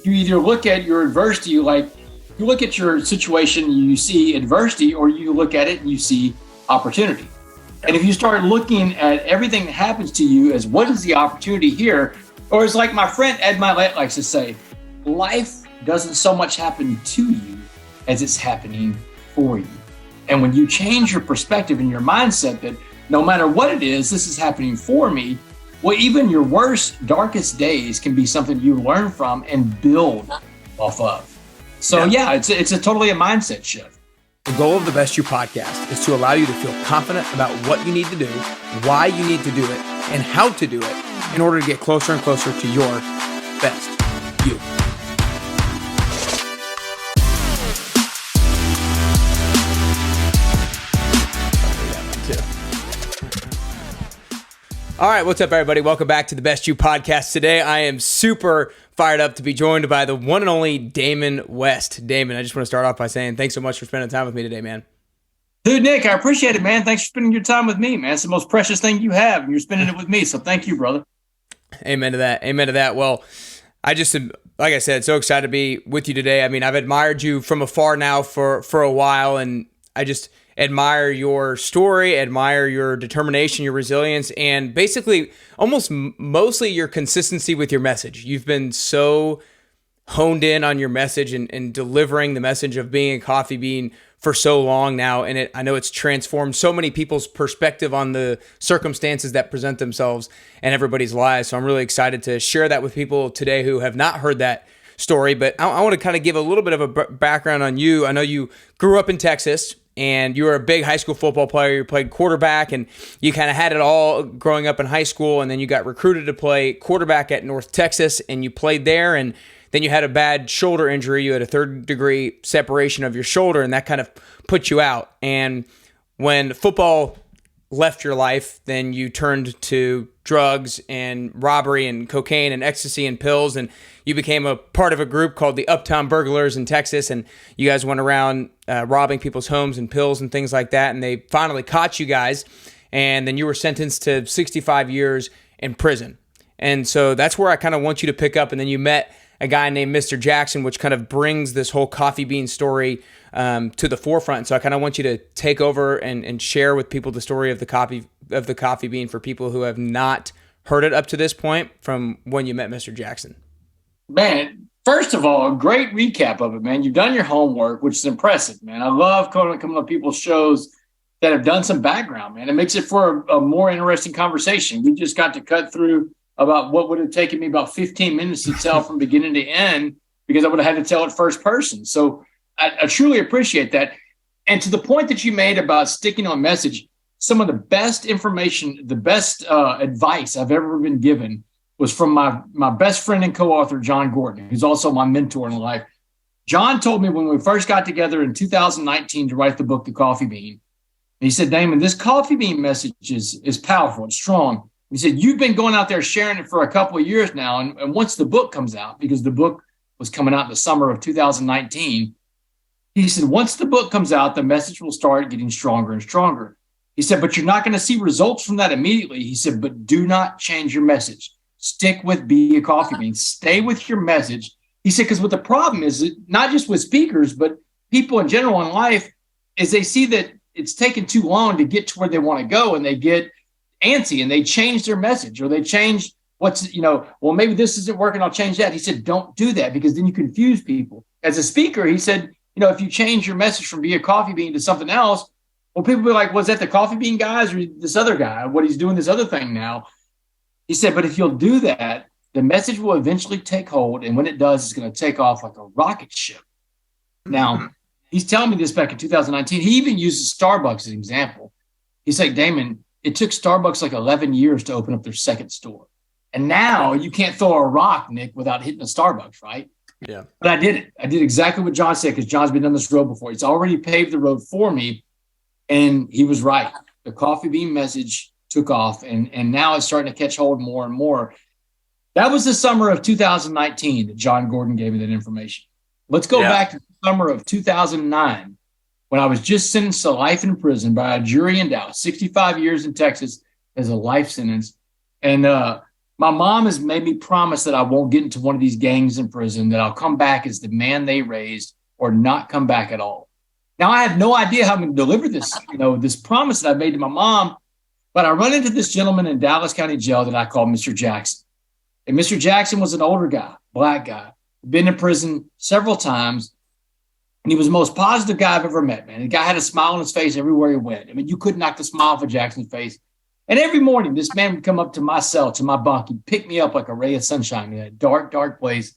You either look at your adversity, like you look at your situation, you see adversity, or you look at it and you see opportunity. And if you start looking at everything that happens to you as what is the opportunity here, or it's like my friend Ed Milet likes to say, life doesn't so much happen to you as it's happening for you. And when you change your perspective and your mindset that no matter what it is, this is happening for me, well, even your worst, darkest days can be something you learn from and build off of. So it's a totally a mindset shift. The goal of the Best You podcast is to allow you to feel confident about what you need to do, why you need to do it, and how to do it in order to get closer and closer to your best you. All right, what's up, everybody? Welcome back to the Best You podcast. Today, I am super fired up to be joined by the one and only Damon West. Damon, I just want to start off by saying thanks so much for spending time with me today, man. Dude, Nick, I appreciate it, man. Thanks for spending your time with me, man. It's the most precious thing you have, and you're spending it with me, so thank you, brother. Amen to that. Amen to that. Well, I just am, like I said, so excited to be with you today. I mean, I've admired you from afar now for a while, and I just admire your story, admire your determination, your resilience, and basically almost mostly your consistency with your message. You've been so honed in on your message and delivering the message of being a coffee bean for so long now. And I know it's transformed so many people's perspective on the circumstances that present themselves in everybody's lives. So I'm really excited to share that with people today who have not heard that story. But I want to kind of give a little bit of a background on you. I know you grew up in Texas, and you were a big high school football player. You played quarterback, and you kind of had it all growing up in high school, and then you got recruited to play quarterback at North Texas, and you played there, and then you had a bad shoulder injury. You had a third-degree separation of your shoulder, and that kind of put you out. And when football left your life, then you turned to drugs and robbery and cocaine and ecstasy and pills, and you became a part of a group called the Uptown Burglars in Texas, and you guys went around robbing people's homes and pills and things like that, and they finally caught you guys, and then you were sentenced to 65 years in prison. And so that's where I kind of want you to pick up, and then you met a guy named Mr. Jackson, which kind of brings this whole coffee bean story to the forefront. So I kind of want you to take over and share with people the story of the coffee bean for people who have not heard it up to this point from when you met Mr. Jackson. Man, first of all, a great recap of it, man. You've done your homework, which is impressive, man. I love coming on people's shows that have done some background, man. It makes it for a more interesting conversation. We just got to cut through about what would have taken me about 15 minutes to tell from beginning to end, because I would have had to tell it first person. So I truly appreciate that. And to the point that you made about sticking on message, some of the best information, the best advice I've ever been given was from my best friend and co-author, John Gordon, who's also my mentor in life. John told me when we first got together in 2019 to write the book, The Coffee Bean, he said, Damon, this coffee bean message is powerful, it's strong. He said, you've been going out there sharing it for a couple of years now. And once the book comes out, because the book was coming out in the summer of 2019, he said, once the book comes out, the message will start getting stronger and stronger. He said, but you're not going to see results from that immediately. He said, but do not change your message. Stick with Be a Coffee Bean. Stay with your message. He said, because what the problem is, not just with speakers, but people in general in life, is they see that it's taken too long to get to where they want to go, and they get antsy and they change their message, or they change well, maybe this isn't working, I'll change that. He said, don't do that, because then you confuse people. As a speaker, he said, if you change your message from Be a Coffee Bean to something else, well, people will be like, was that the coffee bean guys or this other guy? What he's doing this other thing now? He said, but if you'll do that, the message will eventually take hold. And when it does, it's going to take off like a rocket ship. Now, he's telling me this back in 2019. He even uses Starbucks as an example. He's like, Damon, it took Starbucks like 11 years to open up their second store. And now you can't throw a rock, Nick, without hitting a Starbucks, right? Yeah. But I did it. I did exactly what John said, because John's been down this road before. He's already paved the road for me. And he was right. The coffee bean message took off, and now it's starting to catch hold more and more. That was the summer of 2019 that John Gordon gave me that information. Let's go back to the summer of 2009, when I was just sentenced to life in prison by a jury in Dallas, 65 years in Texas as a life sentence. And My mom has made me promise that I won't get into one of these gangs in prison, that I'll come back as the man they raised or not come back at all. Now, I have no idea how I'm going to deliver this, this promise that I made to my mom, but I run into this gentleman in Dallas County Jail that I call Mr. Jackson. And Mr. Jackson was an older guy, black guy, been in prison several times. And he was the most positive guy I've ever met, man. The guy had a smile on his face everywhere he went. I mean, you couldn't knock the smile off of Jackson's face. And every morning, this man would come up to my cell, to my bunk. He'd pick me up like a ray of sunshine in a dark, dark place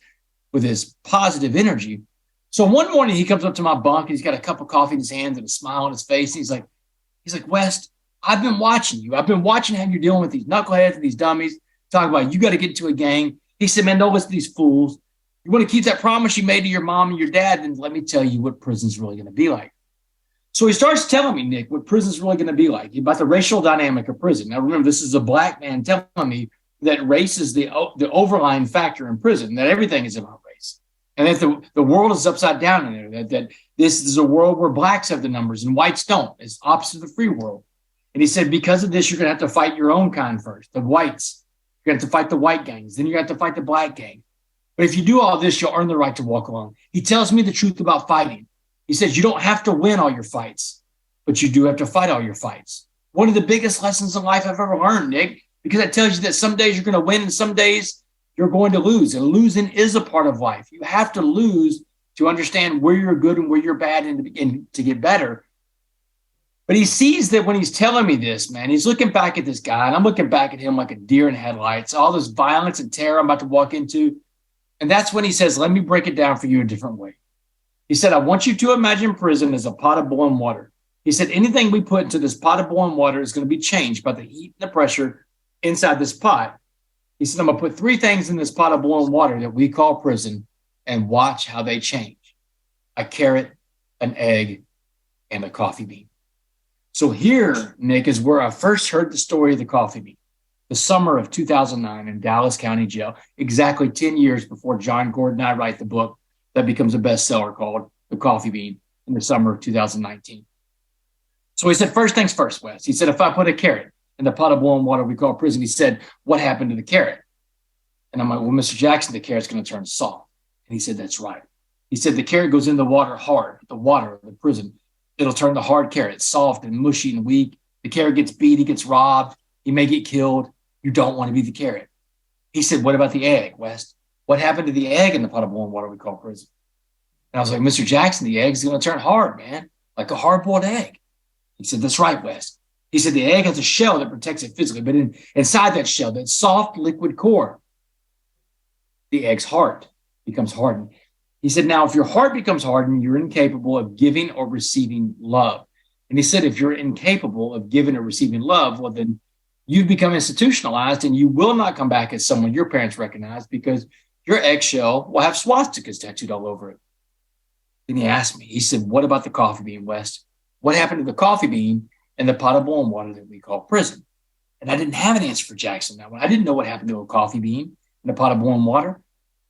with his positive energy. So one morning, he comes up to my bunk, and he's got a cup of coffee in his hands and a smile on his face. And he's like, West, I've been watching you. I've been watching how you're dealing with these knuckleheads and these dummies. Talking about you got to get into a gang. He said, man, don't listen to these fools. You want to keep that promise you made to your mom and your dad, then let me tell you what prison's really going to be like. So he starts telling me, Nick, what prison's really going to be like, about the racial dynamic of prison. Now, remember, this is a black man telling me that race is the overlying factor in prison, that everything is about race, and that the world is upside down in there, that this is a world where blacks have the numbers and whites don't. It's opposite of the free world. And he said, because of this, you're going to have to fight your own kind first, the whites. You're going to have to fight the white gangs. Then you're going to have to fight the black gang. But if you do all this, you'll earn the right to walk alone. He tells me the truth about fighting. He says, you don't have to win all your fights, but you do have to fight all your fights. One of the biggest lessons in life I've ever learned, Nick, because it tells you that some days you're going to win and some days you're going to lose. And losing is a part of life. You have to lose to understand where you're good and where you're bad and to get better. But he sees that when he's telling me this, man, he's looking back at this guy, and I'm looking back at him like a deer in headlights, all this violence and terror I'm about to walk into. And that's when he says, let me break it down for you a different way. He said, I want you to imagine prison as a pot of boiling water. He said, anything we put into this pot of boiling water is going to be changed by the heat and the pressure inside this pot. He said, I'm going to put three things in this pot of boiling water that we call prison and watch how they change. A carrot, an egg, and a coffee bean. So here, Nick, is where I first heard the story of the coffee bean. The summer of 2009 in Dallas County Jail, exactly 10 years before John Gordon and I write the book that becomes a bestseller called The Coffee Bean in the summer of 2019. So he said, first things first, Wes. He said, if I put a carrot in the pot of boiling water we call prison, he said, what happened to the carrot? And I'm like, well, Mr. Jackson, the carrot's going to turn soft. And he said, that's right. He said, the carrot goes in the water hard, the water of the prison. It'll turn the hard carrot soft and mushy and weak. The carrot gets beat, he gets robbed, he may get killed. You don't want to be the carrot. He said, what about the egg, West? What happened to the egg in the pot of boiling water we call prison? And I was like, Mr. Jackson, the egg's going to turn hard, man, like a hard-boiled egg. He said, that's right, West. He said, the egg has a shell that protects it physically, but inside that shell, that soft liquid core, the egg's heart becomes hardened. He said, now, if your heart becomes hardened, you're incapable of giving or receiving love. And he said, if you're incapable of giving or receiving love, well, then you've become institutionalized and you will not come back as someone your parents recognize because your eggshell will have swastikas tattooed all over it. Then he asked me, he said, what about the coffee bean, West? What happened to the coffee bean in the pot of boiling water that we call prison? And I didn't have an answer for Jackson that one. I didn't know what happened to a coffee bean in a pot of boiling water.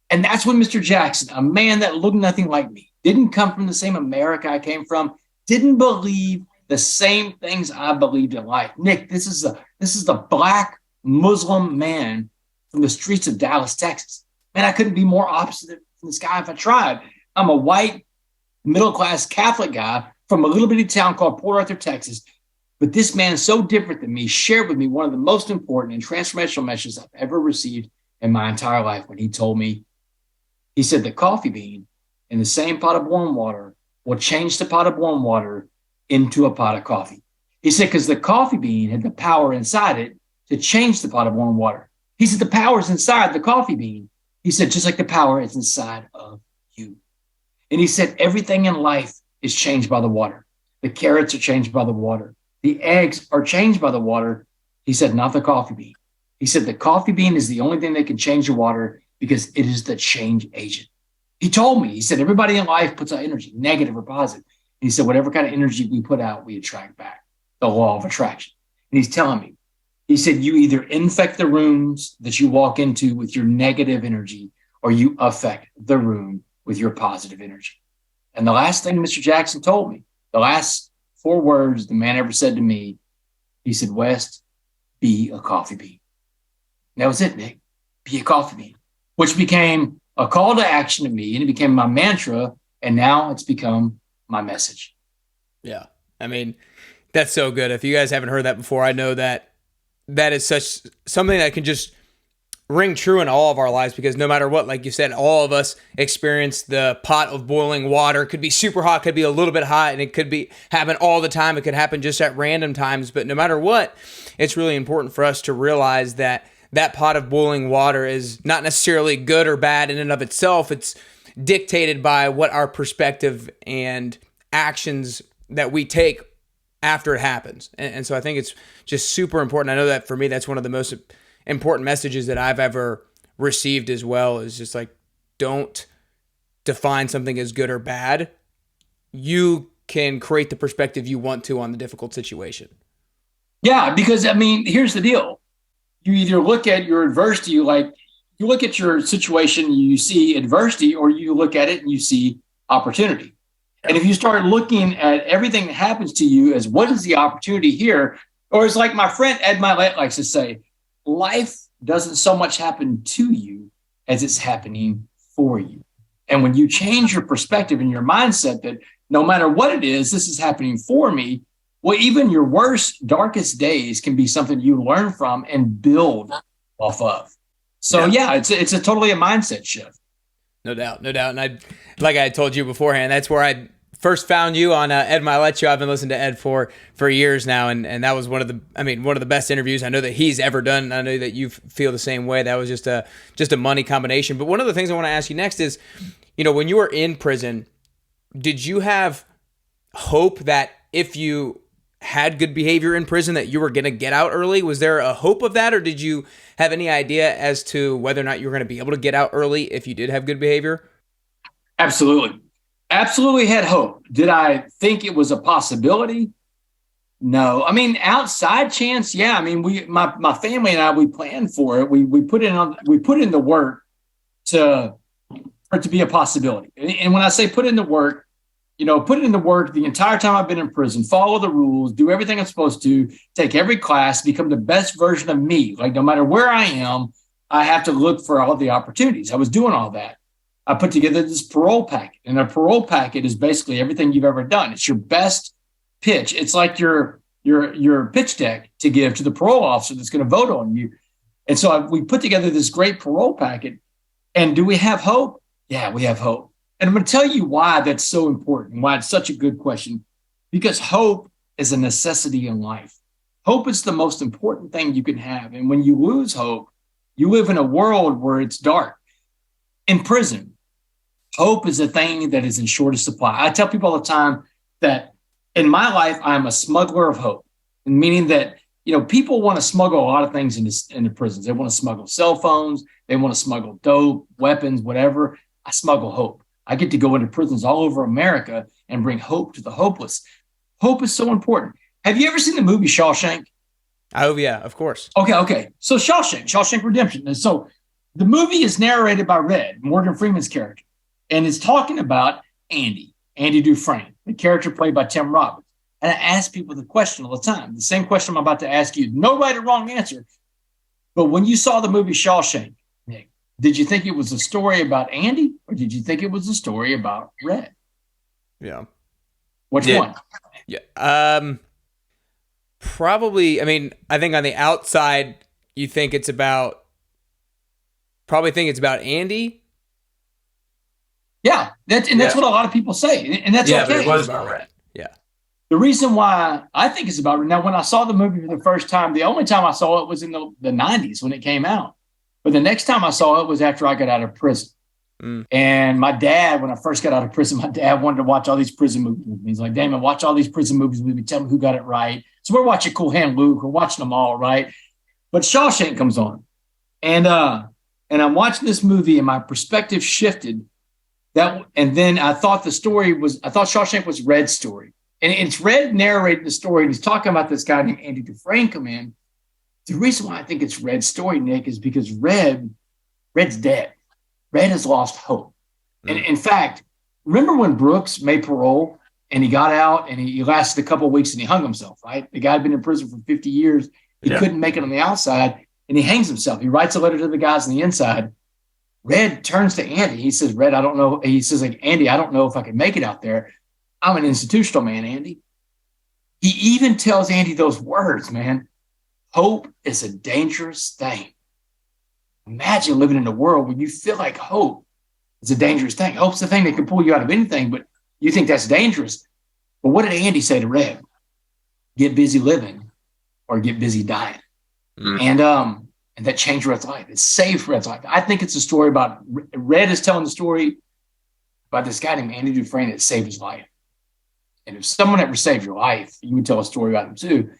And that's when Mr. Jackson, a man that looked nothing like me, didn't come from the same America I came from, didn't believe the same things I believed in life. Nick, this is the black Muslim man from the streets of Dallas, Texas. Man, I couldn't be more opposite from this guy if I tried. I'm a white, middle-class Catholic guy from a little bitty town called Port Arthur, Texas. But this man, so different than me, shared with me one of the most important and transformational messages I've ever received in my entire life when he told me, he said, the coffee bean in the same pot of boiling water will change the pot of boiling water into a pot of coffee. He said, because the coffee bean had the power inside it to change the pot of boiling water. He said, the power is inside the coffee bean. He said, just like the power is inside of you. And he said, everything in life is changed by the water. The carrots are changed by the water. The eggs are changed by the water. He said, not the coffee bean. He said, the coffee bean is the only thing that can change the water because it is the change agent. He told me, he said, everybody in life puts out energy, negative or positive. And he said, whatever kind of energy we put out, we attract back. The law of attraction. And he's telling me, he said, you either infect the rooms that you walk into with your negative energy, or you affect the room with your positive energy. And the last thing Mr. Jackson told me, the last 4 words the man ever said to me, he said, West, be a coffee bean. And that was it, Nick. Be a coffee bean, which became a call to action to me, and it became my mantra, and now it's become my message. Yeah. I mean, that's so good. If you guys haven't heard that before, I know that is such something that can just ring true in all of our lives, because no matter what, like you said, all of us experience the pot of boiling water. It could be super hot, could be a little bit hot, and it could be happen all the time. It could happen just at random times. But no matter what, it's really important for us to realize that that pot of boiling water is not necessarily good or bad in and of itself. It's dictated by what our perspective and actions that we take after it happens. And so I think it's just super important. I know that for me, that's one of the most important messages that I've ever received as well, is just like, don't define something as good or bad. You can create the perspective you want to on the difficult situation. Yeah, because I mean, here's the deal. You either look at your adversity, like you look at your situation, you see adversity, or you look at it and you see opportunity. And if you start looking at everything that happens to you as what is the opportunity here, or it's like my friend Ed Milet likes to say, life doesn't so much happen to you as it's happening for you. And when you change your perspective and your mindset that no matter what it is, this is happening for me, well, even your worst, darkest days can be something you learn from and build off of. So yeah, it's a totally a mindset shift. No doubt. And like I told you beforehand, that's where I first found you on Ed Milet Show. I've been listening to Ed for years now, and that was one of the best interviews I know that he's ever done. I know that you feel the same way. That was just a money combination. But one of the things I want to ask you next is, when you were in prison, did you have hope that if you had good behavior in prison that you were going to get out early? Was there a hope of that, or did you have any idea as to whether or not you were going to be able to get out early if you did have good behavior? Absolutely had hope. Did I think it was a possibility? No. I mean, outside chance, yeah. I mean, my family and I, we planned for it. We put in the work for it to be a possibility. And when I say put in the work, put in the work the entire time I've been in prison, follow the rules, do everything I'm supposed to, take every class, become the best version of me. Like no matter where I am, I have to look for all the opportunities. I was doing all that. I put together this parole packet, and a parole packet is basically everything you've ever done. It's your best pitch. It's like your pitch deck to give to the parole officer that's going to vote on you. And so we put together this great parole packet. And do we have hope? Yeah, we have hope. And I'm going to tell you why that's so important, why it's such a good question, because hope is a necessity in life. Hope is the most important thing you can have. And when you lose hope, you live in a world where it's dark. In prison, hope is a thing that is in shortest supply. I tell people all the time that in my life, I'm a smuggler of hope, meaning that, people want to smuggle a lot of things into prisons. They want to smuggle cell phones. They want to smuggle dope, weapons, whatever. I smuggle hope. I get to go into prisons all over America and bring hope to the hopeless. Hope is so important. Have you ever seen the movie Shawshank? Oh, yeah, of course. Okay. So Shawshank Redemption. And so the movie is narrated by Red, Morgan Freeman's character, and it's talking about Andy Dufresne, the character played by Tim Robbins. And I ask people the question all the time, the same question I'm about to ask you. No right or wrong answer. But when you saw the movie Shawshank, Nick, did you think it was a story about Andy, or did you think it was a story about Red? Yeah. Which one? Yeah. Probably. I mean, I think on the outside, you think it's about. Probably think it's about Andy. Yeah, that's what a lot of people say, and that's okay. But it was about Red. Yeah. The reason why I think it's about Red. Now, when I saw the movie for the first time, the only time I saw it was in the 90s when it came out. But the next time I saw it was after I got out of prison. And my dad, when I first got out of prison, my dad wanted to watch all these prison movies with me. He's like, Damon, watch all these prison movies with me. Tell me who got it right. So we're watching Cool Hand Luke. We're watching them all, right? But Shawshank comes on. And I'm watching this movie and my perspective shifted. And then I thought Shawshank was Red's story. And it's Red narrating the story. And he's talking about this guy named Andy Dufresne come in. The reason why I think it's Red's story, Nick, is because Red's dead. Red has lost hope. And in fact, remember when Brooks made parole and he got out and he lasted a couple of weeks and he hung himself, right? The guy had been in prison for 50 years. He couldn't make it on the outside. and he hangs himself. He writes a letter to the guys on the inside. Red turns to Andy. He says, Red, I don't know. He says, like, Andy, I don't know if I can make it out there. I'm an institutional man, Andy. He even tells Andy those words, man. Hope is a dangerous thing. Imagine living in a world where you feel like hope is a dangerous thing. Hope's the thing that can pull you out of anything, but you think that's dangerous. But what did Andy say to Red? Get busy living or get busy dying. And that changed Red's life. It saved Red's life. I think it's a story about Red is telling the story about this guy named Andy Dufresne that saved his life. And if someone ever saved your life, you would tell a story about him too.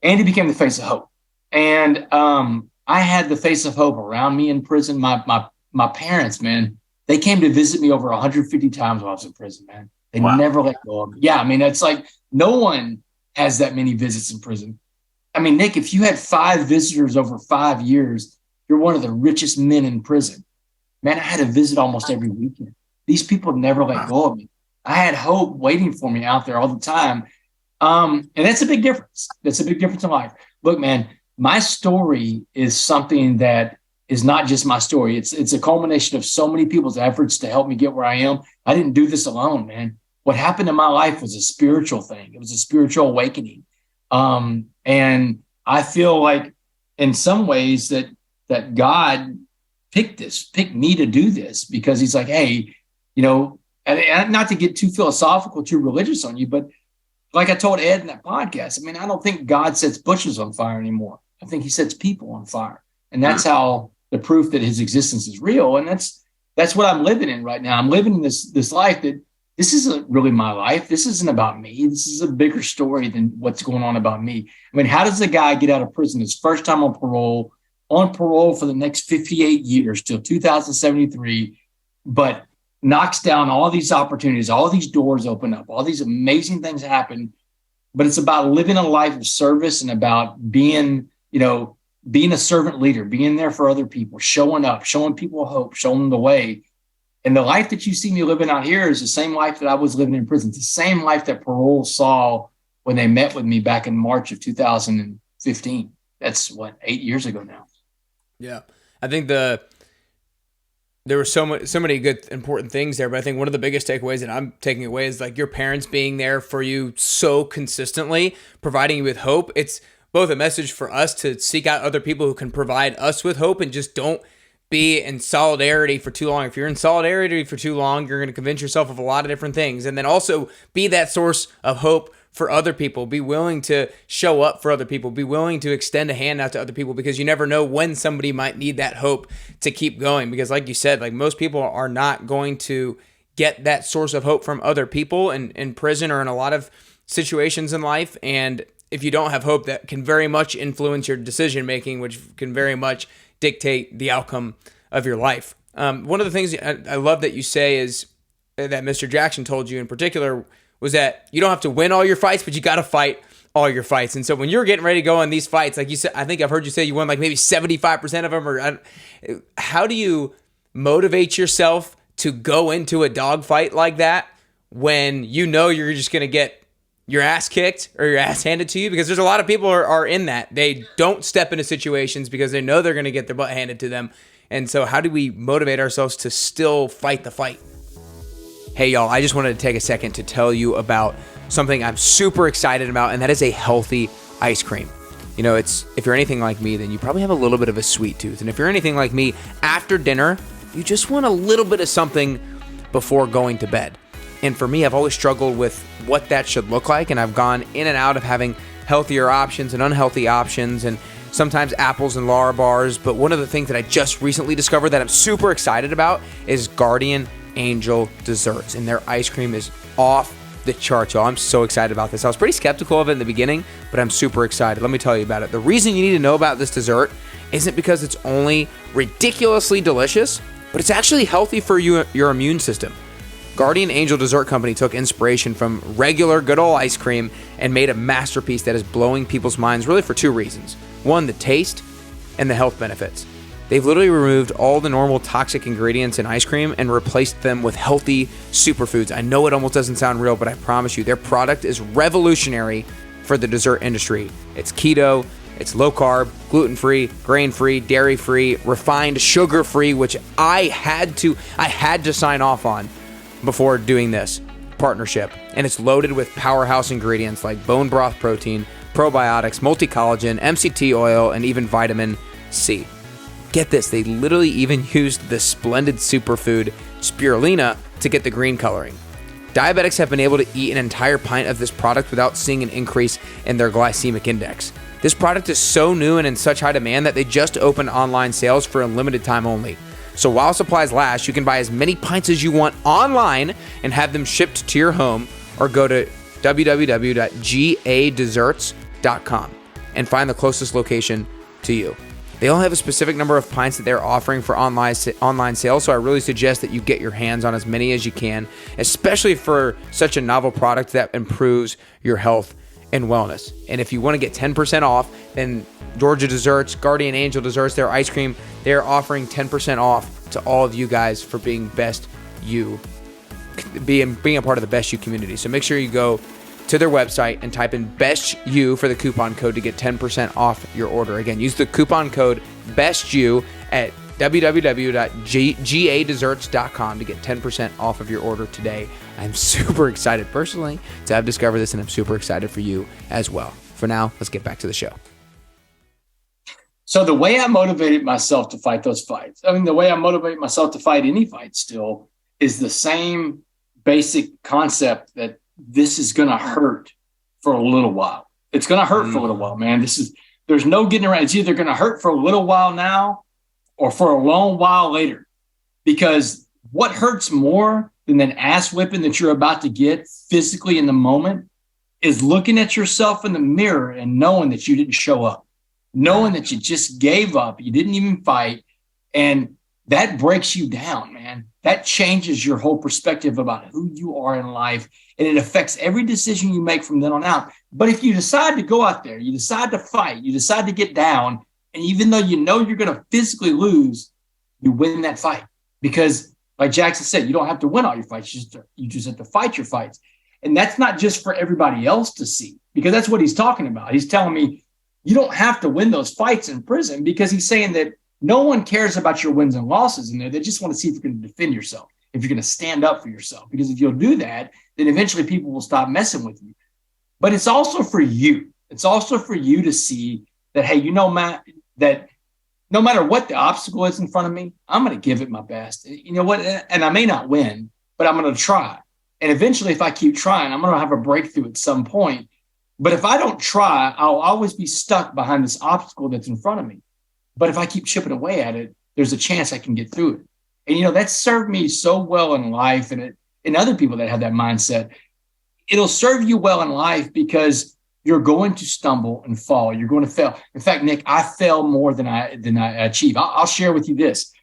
Andy became the face of hope. And I had the face of hope around me in prison. My parents, man, they came to visit me over 150 times while I was in prison, man. They never let go of me. Yeah, I mean, it's like no one has that many visits in prison. I mean, Nick, if you had 5 visitors over 5 years, you're one of the richest men in prison. Man, I had a visit almost every weekend. These people never let go of me. I had hope waiting for me out there all the time. And that's a big difference. That's a big difference in life. Look, man, my story is something that is not just my story. It's a culmination of so many people's efforts to help me get where I am. I didn't do this alone, man. What happened in my life was a spiritual thing. It was a spiritual awakening. And I feel like in some ways that God picked me to do this because he's like, hey, you know, and not to get too philosophical, too religious on you, but like I told Ed in that podcast, I mean, I don't think God sets bushes on fire anymore. I think he sets people on fire. And that's how the proof that his existence is real. And that's what I'm living in right now. I'm living in this life that this isn't really my life. This isn't about me. This is a bigger story than what's going on about me. I mean, how does a guy get out of prison his first time on parole for the next 58 years till 2073, but knocks down all these opportunities, all these doors open up, all these amazing things happen, but it's about living a life of service and about being a servant leader, being there for other people, showing up, showing people hope, showing them the way. And the life that you see me living out here is the same life that I was living in prison. It's the same life that parole saw when they met with me back in March of 2015. That's 8 years ago now. Yeah. I think there were so many good, important things there, but I think one of the biggest takeaways that I'm taking away is like your parents being there for you so consistently, providing you with hope. It's both a message for us to seek out other people who can provide us with hope and just don't be in solidarity for too long. If you're in solidarity for too long, you're going to convince yourself of a lot of different things. And then also be that source of hope for other people. Be willing to show up for other people. Be willing to extend a hand out to other people because you never know when somebody might need that hope to keep going. Because like you said, like most people are not going to get that source of hope from other people in prison or in a lot of situations in life. And if you don't have hope, that can very much influence your decision making, which can very much dictate the outcome of your life. One of the things I love that you say is that Mr. Jackson told you in particular was that you don't have to win all your fights, but you got to fight all your fights. And so when you're getting ready to go on these fights, like you said, I think I've heard you say you won like maybe 75% of them. How do you motivate yourself to go into a dogfight like that when you know you're just going to get your ass kicked or your ass handed to you? Because there's a lot of people are in that. They don't step into situations because they know they're going to get their butt handed to them. And so how do we motivate ourselves to still fight the fight? Hey, y'all, I just wanted to take a second to tell you about something I'm super excited about, and that is a healthy ice cream. You know, if you're anything like me, then you probably have a little bit of a sweet tooth. And if you're anything like me, after dinner, you just want a little bit of something before going to bed. And for me, I've always struggled with what that should look like, and I've gone in and out of having healthier options and unhealthy options, and sometimes apples and Lara bars. But one of the things that I just recently discovered that I'm super excited about is Guardian Angel Desserts, and their ice cream is off the charts, y'all. I'm so excited about this. I was pretty skeptical of it in the beginning, but I'm super excited. Let me tell you about it. The reason you need to know about this dessert isn't because it's only ridiculously delicious, but it's actually healthy for your immune system. Guardian Angel Dessert Company took inspiration from regular good old ice cream and made a masterpiece that is blowing people's minds really for 2 reasons. 1, the taste, and the health benefits. They've literally removed all the normal toxic ingredients in ice cream and replaced them with healthy superfoods. I know it almost doesn't sound real, but I promise you, their product is revolutionary for the dessert industry. It's keto, It's low carb, gluten-free, grain-free, dairy-free, refined, sugar-free, which I had to sign off on before doing this partnership. And it's loaded with powerhouse ingredients like bone broth protein, probiotics, multi-collagen, MCT oil, and even vitamin C. Get this, they literally even used the splendid superfood spirulina to get the green coloring. Diabetics have been able to eat an entire pint of this product without seeing an increase in their glycemic index. This product is so new and in such high demand that they just opened online sales for a limited time only. So while supplies last, you can buy as many pints as you want online and have them shipped to your home, or go to www.gadesserts.com and find the closest location to you. They only have a specific number of pints that they're offering for online sales, so I really suggest that you get your hands on as many as you can, especially for such a novel product that improves your health and wellness. And if you want to get 10% off, then Georgia Desserts, Guardian Angel Desserts, their ice cream, they're offering 10% off to all of you guys for being best you, being a part of the Best You community. So make sure you go to their website and type in Best You for the coupon code to get 10% off your order. Again, use the coupon code Best You at www.gadesserts.com to get 10% off of your order today. I'm super excited personally to have discovered this, and I'm super excited for you as well. For now, let's get back to the show. So the way I motivated myself to fight those fights, the way I motivate myself to fight any fight still, is the same basic concept that this is going to hurt for a little while. It's going to hurt for a little while, man. There's no getting around. It's either going to hurt for a little while now or for a long while later, because what hurts more than an ass whipping that you're about to get physically in the moment is looking at yourself in the mirror and knowing that you didn't show up, knowing that you just gave up. You didn't even fight. And that breaks you down, man. That changes your whole perspective about who you are in life. And it affects every decision you make from then on out. But if you decide to go out there, you decide to fight, you decide to get down, and even though you know you're going to physically lose, you win that fight. Because like Jackson said, you don't have to win all your fights. You just have to fight your fights. And that's not just for everybody else to see, because that's what he's talking about. He's telling me you don't have to win those fights in prison, because he's saying that no one cares about your wins and losses in there. They just want to see if you're going to defend yourself, if you're going to stand up for yourself. Because if you'll do that, then eventually people will stop messing with you. But it's also for you. It's also for you to see that, hey, Matt, that no matter what the obstacle is in front of me, I'm going to give it my best. You know what? And I may not win, but I'm going to try. And eventually, if I keep trying, I'm going to have a breakthrough at some point. But if I don't try, I'll always be stuck behind this obstacle that's in front of me. But if I keep chipping away at it, there's a chance I can get through it. And, that's served me so well in life, and other people that have that mindset. It'll serve you well in life because you're going to stumble and fall. You're going to fail. In fact, Nick, I fail more than I achieve. I'll share with you this.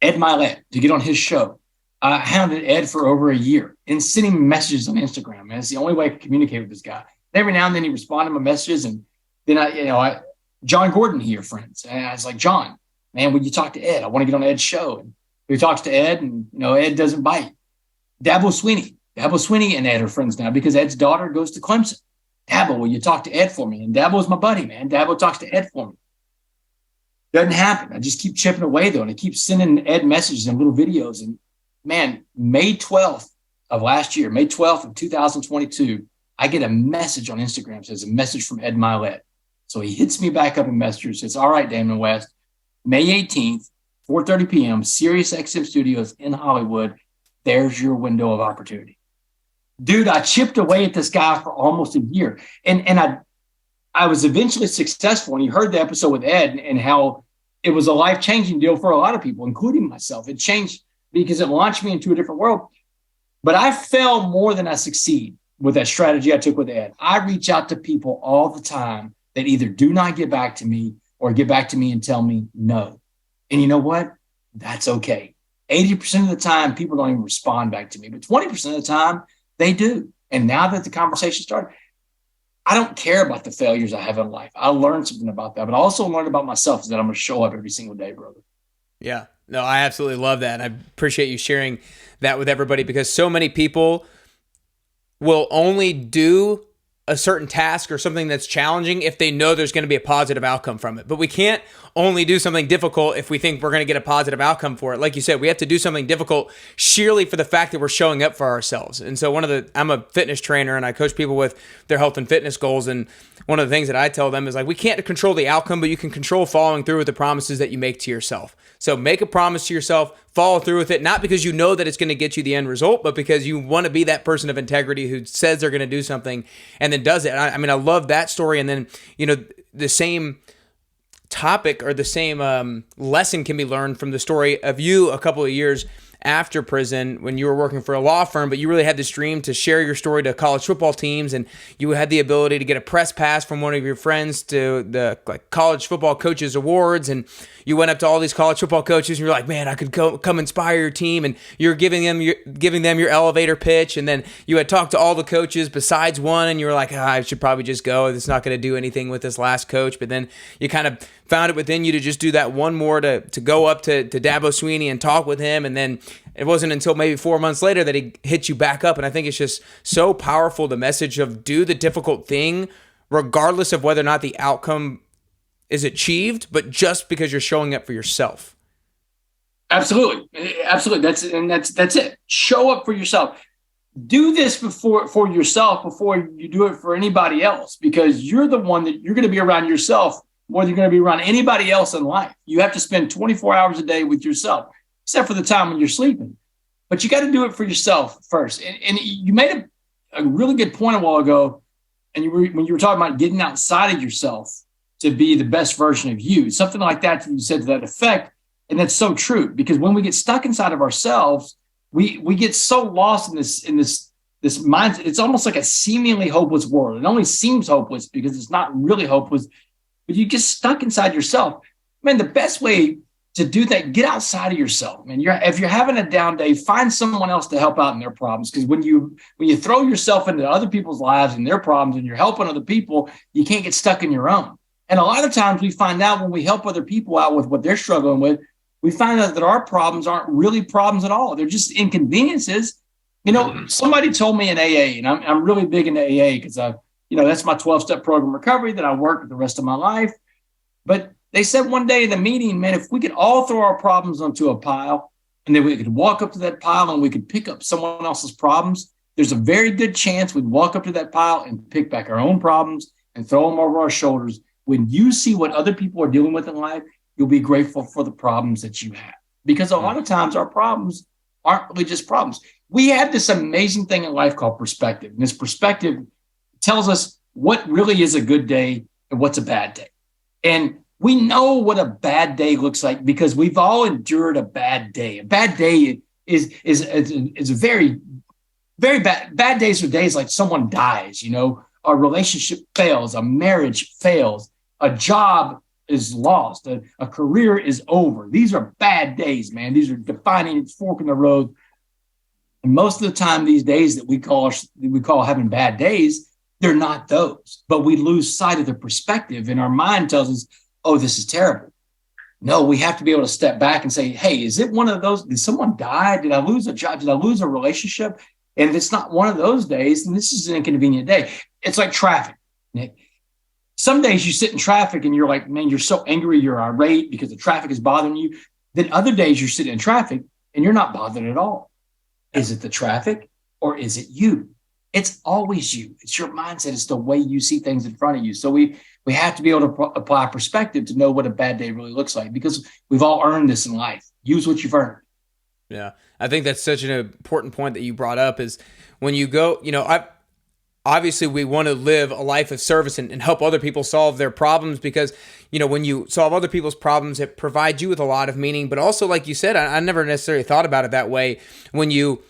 Ed Milet, to get on his show, I hounded Ed for over a year and sent him messages on Instagram. Man, it's the only way I can communicate with this guy. And every now and then he responded to my messages, and then John Gordon here, friends. And I was like, John, man, would you talk to Ed? I want to get on Ed's show. And he talks to Ed, and Ed doesn't bite. Dabo Sweeney and Ed are friends now because Ed's daughter goes to Clemson. Dabo, will you talk to Ed for me? And Dabo's my buddy, man. Dabo talks to Ed for me. Doesn't happen. I just keep chipping away, though, and I keep sending Ed messages and little videos. And, man, May 12th of last year, May 12th of 2022, I get a message on Instagram. It says a message from Ed Milet. So he hits me back up in Messenger, says, all right, Damon West, May 18th, 4:30 p.m., Sirius XM Studios in Hollywood. There's your window of opportunity. Dude, I chipped away at this guy for almost a year. And I was eventually successful. And you heard the episode with Ed and how it was a life-changing deal for a lot of people, including myself. It changed because it launched me into a different world. But I fail more than I succeed with that strategy I took with Ed. I reach out to people all the time that either do not get back to me or get back to me and tell me no. And you know what? That's okay. 80% of the time, people don't even respond back to me. But 20% of the time, they do. And now that the conversation started, I don't care about the failures I have in life. I learned something about that. But I also learned about myself is that I'm going to show up every single day, brother. Yeah. No, I absolutely love that. And I appreciate you sharing that with everybody, because so many people will only do a certain task or something that's challenging if they know there's going to be a positive outcome from it. But we can't only do something difficult if we think we're going to get a positive outcome for it. Like you said, we have to do something difficult sheerly for the fact that we're showing up for ourselves. And so I'm a fitness trainer and I coach people with their health and fitness goals. And one of the things that I tell them is like, we can't control the outcome, but you can control following through with the promises that you make to yourself. So make a promise to yourself, follow through with it, not because you know that it's going to get you the end result, but because you want to be that person of integrity who says they're going to do something and then does it. I mean, I love that story. And then, the same topic or the same lesson can be learned from the story of you a couple of years after prison when you were working for a law firm, but you really had this dream to share your story to college football teams, and you had the ability to get a press pass from one of your friends to the college football coaches awards, and you went up to all these college football coaches and you're like, man, I could come inspire your team, and you're giving them your elevator pitch, and then you had talked to all the coaches besides one, and you were like, I should probably just go. It's not going to do anything with this last coach, but then you kind of found it within you to just do that one more to go up to Dabo Swinney and talk with him, and then it wasn't until maybe 4 months later that he hit you back up. And I think it's just so powerful, the message of do the difficult thing, regardless of whether or not the outcome is achieved, but just because you're showing up for yourself. Absolutely. That's it. Show up for yourself. Do this for yourself before you do it for anybody else, because you're the one that you're going to be around yourself more than you're going to be around anybody else in life. You have to spend 24 hours a day with yourself, except for the time when you're sleeping. But you got to do it for yourself first. And you made a really good point a while ago, and when you were talking about getting outside of yourself to be the best version of you, something like that you said to that effect. And that's so true, because when we get stuck inside of ourselves, we get so lost in this mindset. It's almost like a seemingly hopeless world. It only seems hopeless because it's not really hopeless, but you get stuck inside yourself. Man, the best way to do that, get outside of yourself, man. If you're having a down day, find someone else to help out in their problems. Because when you throw yourself into other people's lives and their problems, and you're helping other people, you can't get stuck in your own. And a lot of times we find out when we help other people out with what they're struggling with, we find out that our problems aren't really problems at all. They're just inconveniences. Somebody told me in AA, and I'm really big into AA because that's my 12-step program recovery that I work with the rest of my life. But they said one day in the meeting, man, if we could all throw our problems onto a pile, and then we could walk up to that pile and we could pick up someone else's problems, there's a very good chance we'd walk up to that pile and pick back our own problems and throw them over our shoulders. When you see what other people are dealing with in life, you'll be grateful for the problems that you have. Because a lot of times our problems aren't really just problems. We have this amazing thing in life called perspective. And this perspective tells us what really is a good day and what's a bad day. And we know what a bad day looks like because we've all endured a bad day. A bad day is a very, very bad. Bad days are days like someone dies, a relationship fails, a marriage fails, a job is lost, a career is over. These are bad days, man. These are defining fork in the road. And most of the time, these days that we call having bad days, they're not those. But we lose sight of the perspective, and our mind tells us, oh, this is terrible. No, we have to be able to step back and say, hey, is it one of those? Did someone die? Did I lose a job? Did I lose a relationship? And if it's not one of those days, then this is an inconvenient day. It's like traffic, Nick. Some days you sit in traffic and you're like, man, you're so angry, you're irate because the traffic is bothering you. Then other days you're sitting in traffic and you're not bothered at all. Is it the traffic or is it you? It's always you. It's your mindset. It's the way you see things in front of you. So we have to be able to apply perspective to know what a bad day really looks like, because we've all earned this in life. Use what you've earned. Yeah. I think that's such an important point that you brought up is when you go, obviously we want to live a life of service and help other people solve their problems because, when you solve other people's problems, it provides you with a lot of meaning. But also, like you said, I never necessarily thought about it that way. When you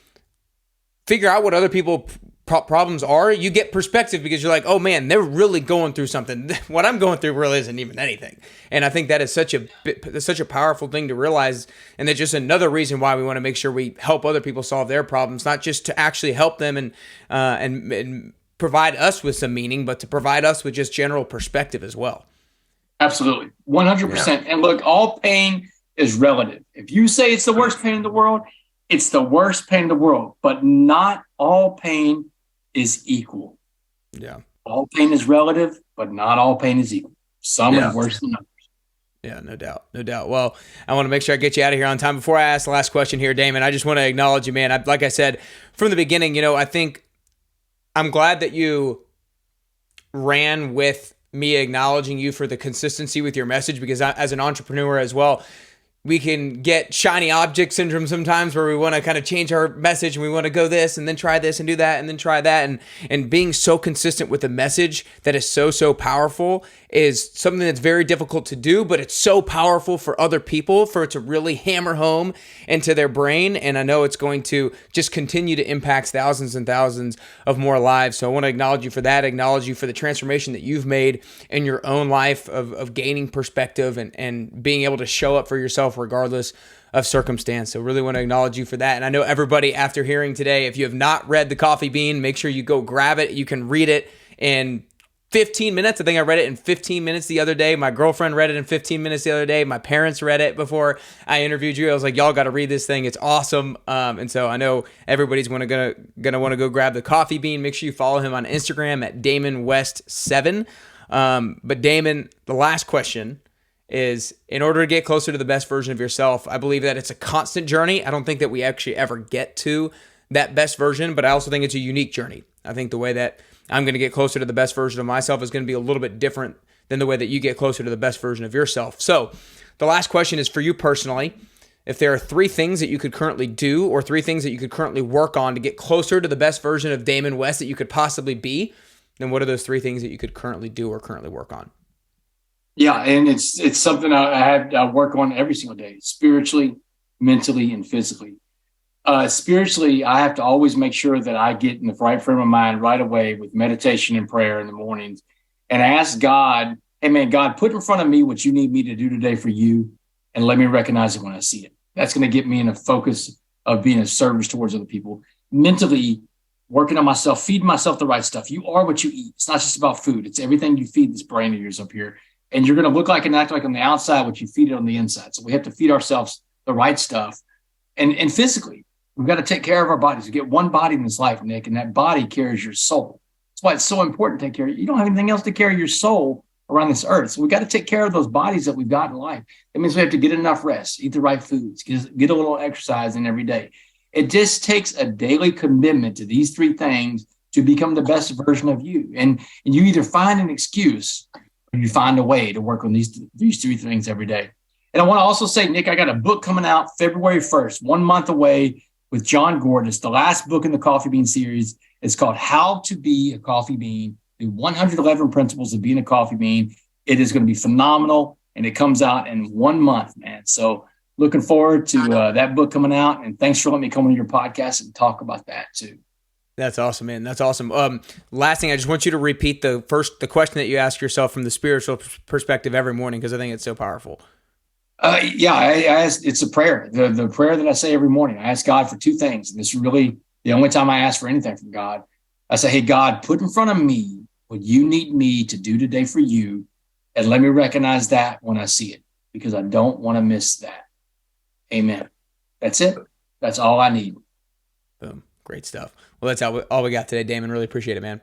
figure out what other people problems are, you get perspective because you're like, oh man, they're really going through something. What I'm going through really isn't even anything. And I think that is such a powerful thing to realize. And that's just another reason why we want to make sure we help other people solve their problems, not just to actually help them and provide us with some meaning, but to provide us with just general perspective as well. Absolutely. 100%. Yeah. And look, all pain is relative. If you say it's the worst pain in the world, it's the worst pain in the world, but not all pain is equal. Yeah. All pain is relative, but not all pain is equal. Some is Yeah. worse than others. Yeah, no doubt. No doubt. Well, I want to make sure I get you out of here on time. Before I ask the last question here, Damon, I just want to acknowledge you, man. Like I said from the beginning, I think I'm glad that you ran with me acknowledging you for the consistency with your message, because as an entrepreneur as well, we can get shiny object syndrome sometimes, where we want to kind of change our message and we want to go this and then try this and do that and then try that. And being so consistent with a message that is so powerful is something that's very difficult to do, but it's so powerful for other people, for it to really hammer home into their brain. And I know it's going to just continue to impact thousands and thousands of more lives. So I want to acknowledge you for that, acknowledge you for the transformation that you've made in your own life of gaining perspective and being able to show up for yourself regardless of circumstance. So really want to acknowledge you for that. And I know everybody, after hearing today, if you have not read The Coffee Bean, make sure you go grab it. You can read it in 15 minutes. I think I read it in 15 minutes the other day. My girlfriend read it in 15 minutes the other day. My parents read it before I interviewed you. I was like, y'all got to read this thing. It's awesome. And so I know everybody's gonna want to go grab The Coffee Bean. Make sure you follow him on Instagram at Damon West 7. But Damon, the last question is, in order to get closer to the best version of yourself, I believe that it's a constant journey. I don't think that we actually ever get to that best version, but I also think it's a unique journey. I think the way that I'm going to get closer to the best version of myself is going to be a little bit different than the way that you get closer to the best version of yourself. So the last question is for you personally. If there are 3 things that you could currently do, or 3 things that you could currently work on to get closer to the best version of Damon West that you could possibly be, then what are those 3 things that you could currently do or currently work on? Yeah, and it's something I work on every single day, spiritually, mentally, and physically. Spiritually, I have to always make sure that I get in the right frame of mind right away with meditation and prayer in the mornings, and ask God, hey man, God, put in front of me what you need me to do today for you, and let me recognize it when I see it. That's going to get me in a focus of being a service towards other people. Mentally, working on myself, feeding myself the right stuff. You are what you eat. It's not just about food. It's everything you feed this brain of yours up here. And you're going to look like and act like on the outside what you feed it on the inside. So we have to feed ourselves the right stuff. And physically, we've got to take care of our bodies. We get one body in this life, Nick, and that body carries your soul. That's why it's so important to take care of. You don't have anything else to carry your soul around this earth. So we've got to take care of those bodies that we've got in life. That means we have to get enough rest, eat the right foods, get a little exercise in every day. It just takes a daily commitment to these 3 things to become the best version of you. And you either find an excuse or you find a way to work on these 3 things every day. And I want to also say, Nick, I got a book coming out February 1st, 1 month away, with John Gordon. It's the last book in the Coffee Bean series. It's called How to Be a Coffee Bean, the 111 Principles of Being a Coffee Bean. It is going to be phenomenal, and it comes out in 1 month, man. So looking forward to that book coming out, and thanks for letting me come on your podcast and talk about that too. That's awesome, man. That's awesome. Last thing, I just want you to repeat the question that you ask yourself from the spiritual perspective every morning, because I think it's so powerful. I ask, it's a prayer. The prayer that I say every morning, I ask God for 2 things. And this is really the only time I ask for anything from God. I say, hey, God, put in front of me what you need me to do today for you. And let me recognize that when I see it, because I don't want to miss that. Amen. That's it. That's all I need. Boom. Great stuff. Well, that's all we got today, Damon. Really appreciate it, man.